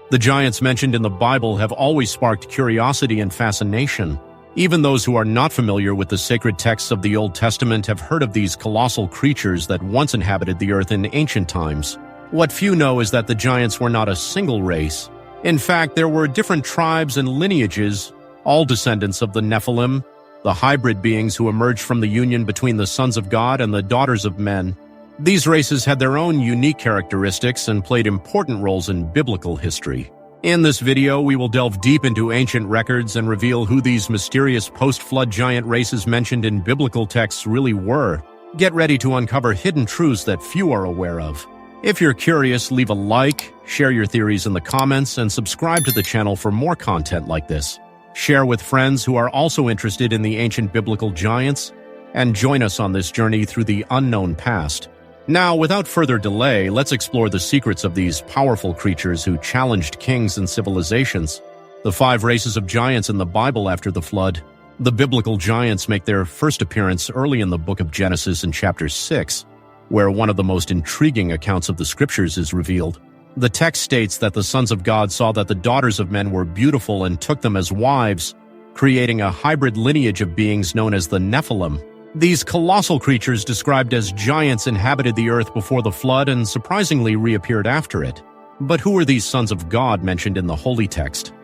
The giants mentioned in the Bible have always sparked curiosity and fascination. Even those who are not familiar with the sacred texts of the Old Testament have heard of these colossal creatures that once inhabited the earth in ancient times. What few know is that the giants were not a single race. In fact, there were different tribes and lineages, all descendants of the Nephilim, the hybrid beings who emerged from the union between the sons of God and the daughters of men. These races had their own unique characteristics and played important roles in biblical history. In this video, we will delve deep into ancient records and reveal who these mysterious post-flood giant races mentioned in biblical texts really were. Get ready to uncover hidden truths that few are aware of. If you're curious, leave a like, share your theories in the comments, and subscribe to the channel for more content like this. Share with friends who are also interested in the ancient biblical giants, and join us on this journey through the unknown past. Now, without further delay, let's explore the secrets of these powerful creatures who challenged kings and civilizations. The 5 races of giants in the Bible after the flood. The biblical giants make their first appearance early in the book of Genesis in chapter 6, where one of the most intriguing accounts of the scriptures is revealed. The text states that the sons of God saw that the daughters of men were beautiful and took them as wives, creating a hybrid lineage of beings known as the Nephilim. These colossal creatures described as giants inhabited the earth before the flood and surprisingly reappeared after it. But who are these sons of God mentioned in the holy text?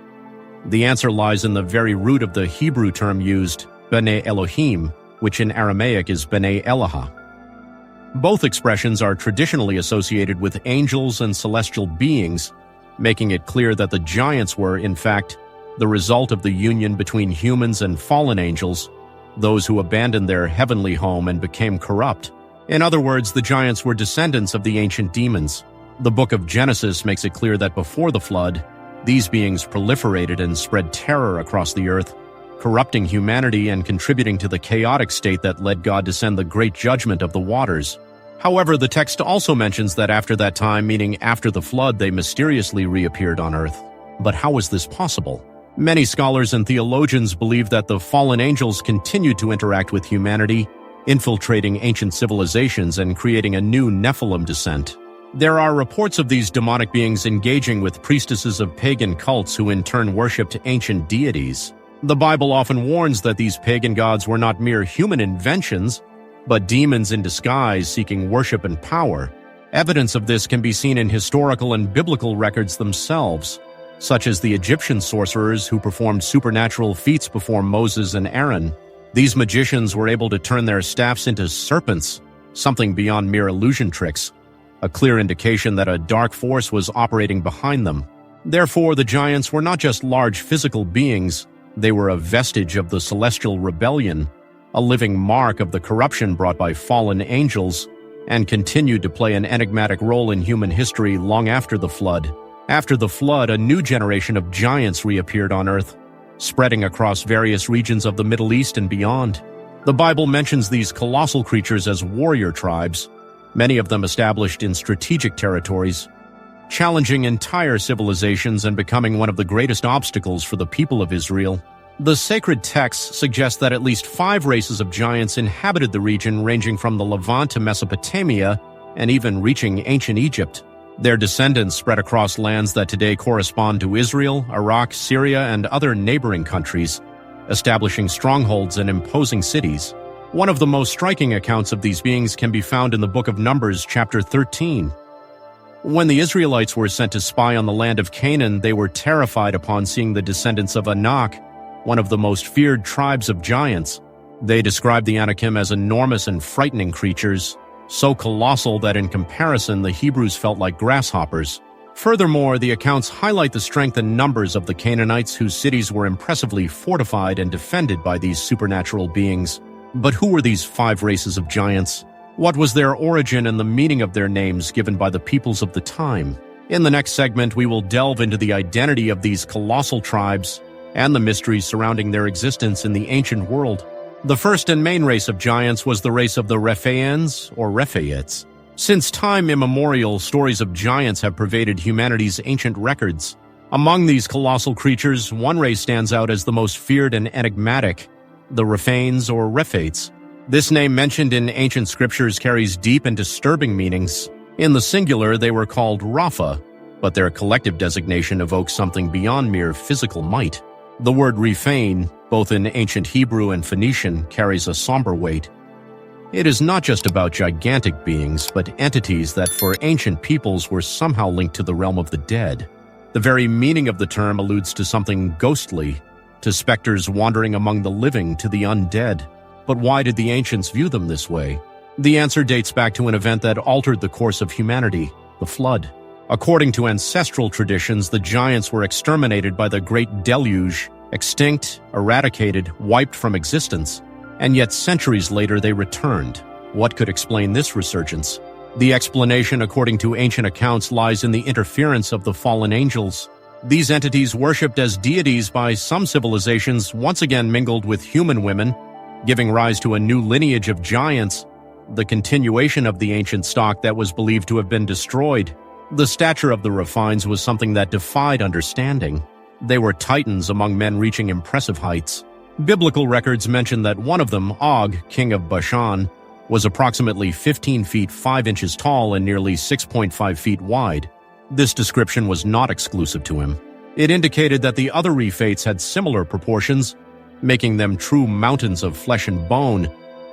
The answer lies in the very root of the Hebrew term used, B'nai Elohim, which in Aramaic is B'nai Elah. Both expressions are traditionally associated with angels and celestial beings, making it clear that the giants were, in fact, the result of the union between humans and fallen angels, those who abandoned their heavenly home and became corrupt. In other words, the giants were descendants of the ancient demons. The book of Genesis makes it clear that before the flood, these beings proliferated and spread terror across the earth, corrupting humanity and contributing to the chaotic state that led God to send the great judgment of the waters. However, the text also mentions that after that time, meaning after the flood, they mysteriously reappeared on earth. But how is this possible? Many scholars and theologians believe that the fallen angels continued to interact with humanity, infiltrating ancient civilizations and creating a new Nephilim descent. There are reports of these demonic beings engaging with priestesses of pagan cults who in turn worshipped ancient deities. The Bible often warns that these pagan gods were not mere human inventions, but demons in disguise seeking worship and power. Evidence of this can be seen in historical and biblical records themselves, such as the Egyptian sorcerers who performed supernatural feats before Moses and Aaron. These magicians were able to turn their staffs into serpents, something beyond mere illusion tricks, a clear indication that a dark force was operating behind them. Therefore, the giants were not just large physical beings, they were a vestige of the celestial rebellion, a living mark of the corruption brought by fallen angels, and continued to play an enigmatic role in human history long after the flood. After the flood, a new generation of giants reappeared on Earth, spreading across various regions of the Middle East and beyond. The Bible mentions these colossal creatures as warrior tribes, many of them established in strategic territories, challenging entire civilizations and becoming one of the greatest obstacles for the people of Israel. The sacred texts suggest that at least 5 races of giants inhabited the region, ranging from the Levant to Mesopotamia and even reaching ancient Egypt. Their descendants spread across lands that today correspond to Israel, Iraq, Syria, and other neighboring countries, establishing strongholds and imposing cities. One of the most striking accounts of these beings can be found in the book of Numbers, chapter 13. When the Israelites were sent to spy on the land of Canaan, they were terrified upon seeing the descendants of Anak, one of the most feared tribes of giants. They described the Anakim as enormous and frightening creatures, so colossal that in comparison the Hebrews felt like grasshoppers. Furthermore, the accounts highlight the strength and numbers of the Canaanites, whose cities were impressively fortified and defended by these supernatural beings. But who were these 5 races of giants? What was their origin and the meaning of their names given by the peoples of the time? In the next segment, we will delve into the identity of these colossal tribes and the mysteries surrounding their existence in the ancient world. The first and main race of giants was the race of the Rephaians, or Rephaites. Since time immemorial, stories of giants have pervaded humanity's ancient records. Among these colossal creatures, one race stands out as the most feared and enigmatic, the Rephaians or Rephaites. This name mentioned in ancient scriptures carries deep and disturbing meanings. In the singular, they were called Rapha, but their collective designation evokes something beyond mere physical might. The word Rephaim, both in ancient Hebrew and Phoenician, carries a somber weight. It is not just about gigantic beings, but entities that for ancient peoples were somehow linked to the realm of the dead. The very meaning of the term alludes to something ghostly, to specters wandering among the living, to the undead. But why did the ancients view them this way? The answer dates back to an event that altered the course of humanity, the flood. According to ancestral traditions, the giants were exterminated by the Great Deluge, extinct, eradicated, wiped from existence. And yet centuries later they returned. What could explain this resurgence? The explanation, according to ancient accounts, lies in the interference of the fallen angels. These entities, worshipped as deities by some civilizations, once again mingled with human women, giving rise to a new lineage of giants, the continuation of the ancient stock that was believed to have been destroyed. The stature of the Rephaim was something that defied understanding. They were titans among men reaching impressive heights. Biblical records mention that one of them, Og, king of Bashan, was approximately 15 feet 5 inches tall and nearly 6.5 feet wide. This description was not exclusive to him. It indicated that the other Rephates had similar proportions, making them true mountains of flesh and bone,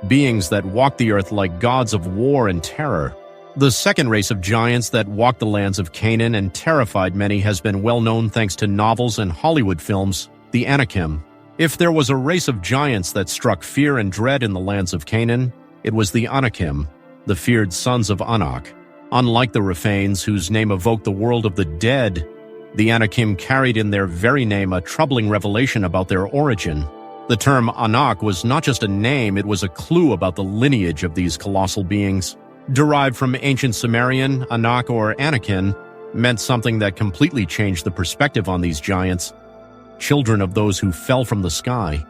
beings that walked the earth like gods of war and terror. The second race of giants that walked the lands of Canaan and terrified many has been well known thanks to novels and Hollywood films, the Anakim. If there was a race of giants that struck fear and dread in the lands of Canaan, it was the Anakim, the feared sons of Anak. Unlike the Rephaims, whose name evoked the world of the dead, the Anakim carried in their very name a troubling revelation about their origin. The term Anak was not just a name, it was a clue about the lineage of these colossal beings. Derived from ancient Sumerian, Anak or Anakin meant something that completely changed the perspective on these giants, children of those who fell from the sky.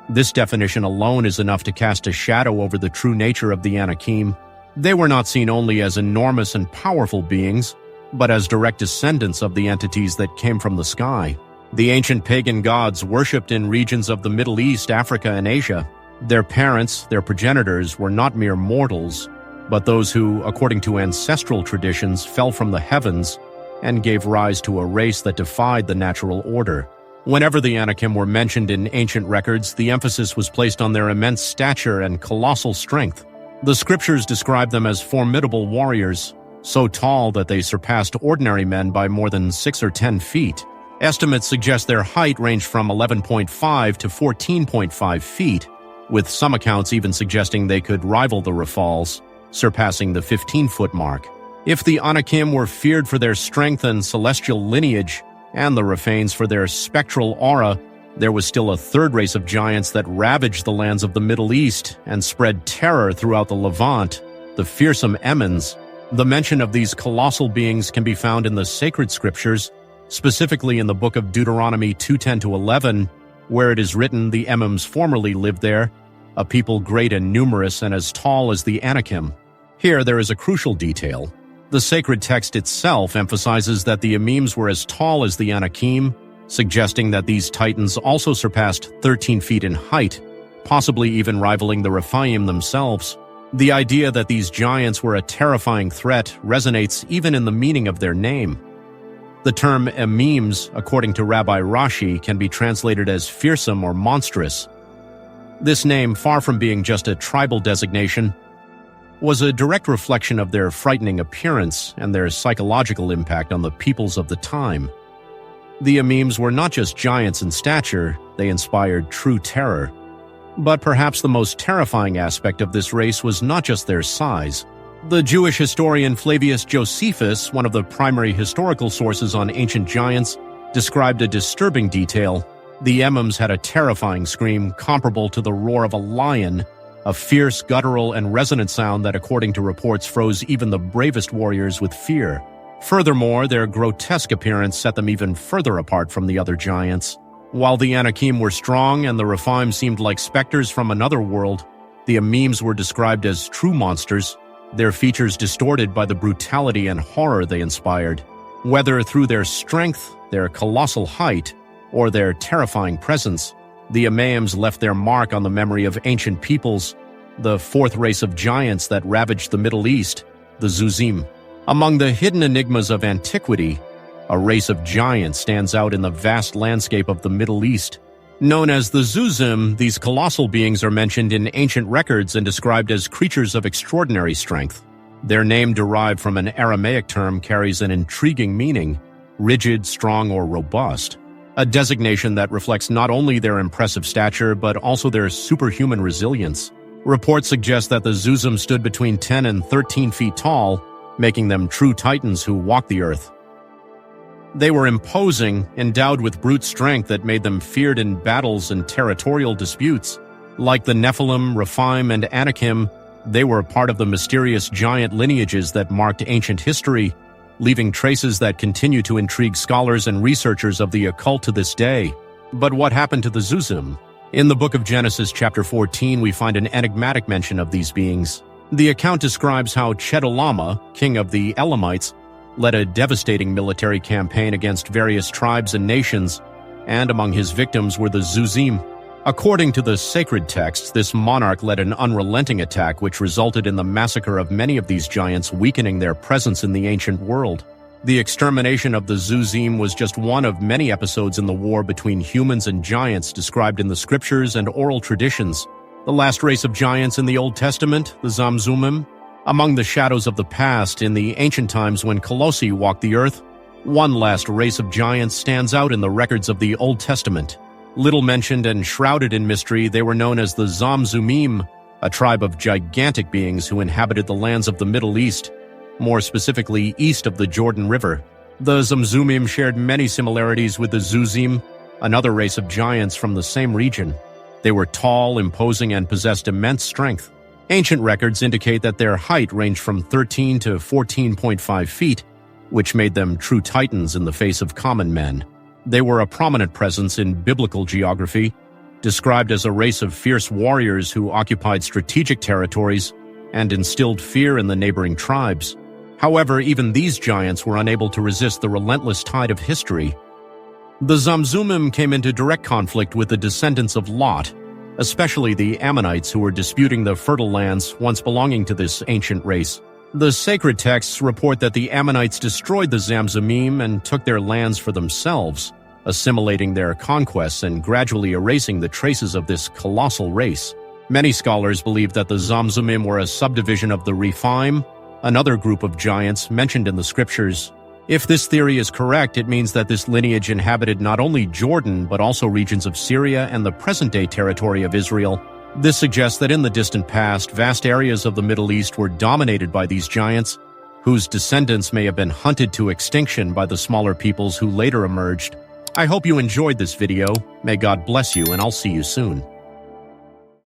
This definition alone is enough to cast a shadow over the true nature of the Anakim. They were not seen only as enormous and powerful beings, but as direct descendants of the entities that came from the sky. The ancient pagan gods worshipped in regions of the Middle East, Africa, and Asia. Their parents, their progenitors, were not mere mortals, but those who, according to ancestral traditions, fell from the heavens and gave rise to a race that defied the natural order. Whenever the Anakim were mentioned in ancient records, the emphasis was placed on their immense stature and colossal strength. The scriptures describe them as formidable warriors, so tall that they surpassed ordinary men by more than 6 or 10 feet. Estimates suggest their height ranged from 11.5 to 14.5 feet, with some accounts even suggesting they could rival the Rephaims, surpassing the 15-foot mark. If the Anakim were feared for their strength and celestial lineage, and the Rephaims for their spectral aura, there was still a third race of giants that ravaged the lands of the Middle East and spread terror throughout the Levant, the fearsome Emmons. The mention of these colossal beings can be found in the sacred scriptures, specifically in the book of Deuteronomy 2:10-11, where it is written the Emims formerly lived there, a people great and numerous and as tall as the Anakim. Here there is a crucial detail. The sacred text itself emphasizes that the Emims were as tall as the Anakim, suggesting that these titans also surpassed 13 feet in height, possibly even rivaling the Rephaim themselves. The idea that these giants were a terrifying threat resonates even in the meaning of their name. The term Emims, according to Rabbi Rashi, can be translated as fearsome or monstrous. This name, far from being just a tribal designation, was a direct reflection of their frightening appearance and their psychological impact on the peoples of the time. The Emims were not just giants in stature, they inspired true terror. But perhaps the most terrifying aspect of this race was not just their size. The Jewish historian Flavius Josephus, one of the primary historical sources on ancient giants, described a disturbing detail. The Emims had a terrifying scream comparable to the roar of a lion, a fierce, guttural, and resonant sound that, according to reports, froze even the bravest warriors with fear. Furthermore, their grotesque appearance set them even further apart from the other giants. While the Anakim were strong and the Rephaim seemed like specters from another world, the Emims were described as true monsters, their features distorted by the brutality and horror they inspired. Whether through their strength, their colossal height, or their terrifying presence, the Emims left their mark on the memory of ancient peoples, the fourth race of giants that ravaged the Middle East, the Zuzim. Among the hidden enigmas of antiquity, A race of giants stands out in the vast landscape of the Middle East. Known as the Zuzim, these colossal beings are mentioned in ancient records and described as creatures of extraordinary strength. Their name, derived from an Aramaic term, carries an intriguing meaning: rigid, strong, or robust. A designation that reflects not only their impressive stature, but also their superhuman resilience. Reports suggest that the Zuzim stood between 10 and 13 feet tall, making them true titans who walk the earth. They were imposing, endowed with brute strength that made them feared in battles and territorial disputes. Like the Nephilim, Rephaim, and Anakim, they were part of the mysterious giant lineages that marked ancient history, leaving traces that continue to intrigue scholars and researchers of the occult to this day. But what happened to the Zuzim? In the book of Genesis chapter 14, we find an enigmatic mention of these beings. The account describes how Chedorlaomer, king of the Elamites, led a devastating military campaign against various tribes and nations, and among his victims were the Zuzim. According to the sacred texts, this monarch led an unrelenting attack which resulted in the massacre of many of these giants, weakening their presence in the ancient world. The extermination of the Zuzim was just one of many episodes in the war between humans and giants described in the scriptures and oral traditions. The last race of giants in the Old Testament, the Zamzummim, among the shadows of the past in the ancient times when Colossi walked the earth, one last race of giants stands out in the records of the Old Testament. Little mentioned and shrouded in mystery, they were known as the Zamzummim, a tribe of gigantic beings who inhabited the lands of the Middle East, more specifically east of the Jordan River. The Zamzummim shared many similarities with the Zuzim, another race of giants from the same region. They were tall, imposing, and possessed immense strength. Ancient records indicate that their height ranged from 13 to 14.5 feet, which made them true titans in the face of common men. They were a prominent presence in biblical geography, described as a race of fierce warriors who occupied strategic territories and instilled fear in the neighboring tribes. However, even these giants were unable to resist the relentless tide of history. The Zamzummim came into direct conflict with the descendants of Lot, especially the Ammonites who were disputing the fertile lands once belonging to this ancient race. The sacred texts report that the Ammonites destroyed the Zamzummim and took their lands for themselves, assimilating their conquests and gradually erasing the traces of this colossal race. Many scholars believe that the Zamzummim were a subdivision of the Rephaim, another group of giants mentioned in the scriptures. If this theory is correct, it means that this lineage inhabited not only Jordan, but also regions of Syria and the present-day territory of Israel. This suggests that in the distant past, vast areas of the Middle East were dominated by these giants, whose descendants may have been hunted to extinction by the smaller peoples who later emerged. I hope you enjoyed this video. May God bless you, and I'll see you soon.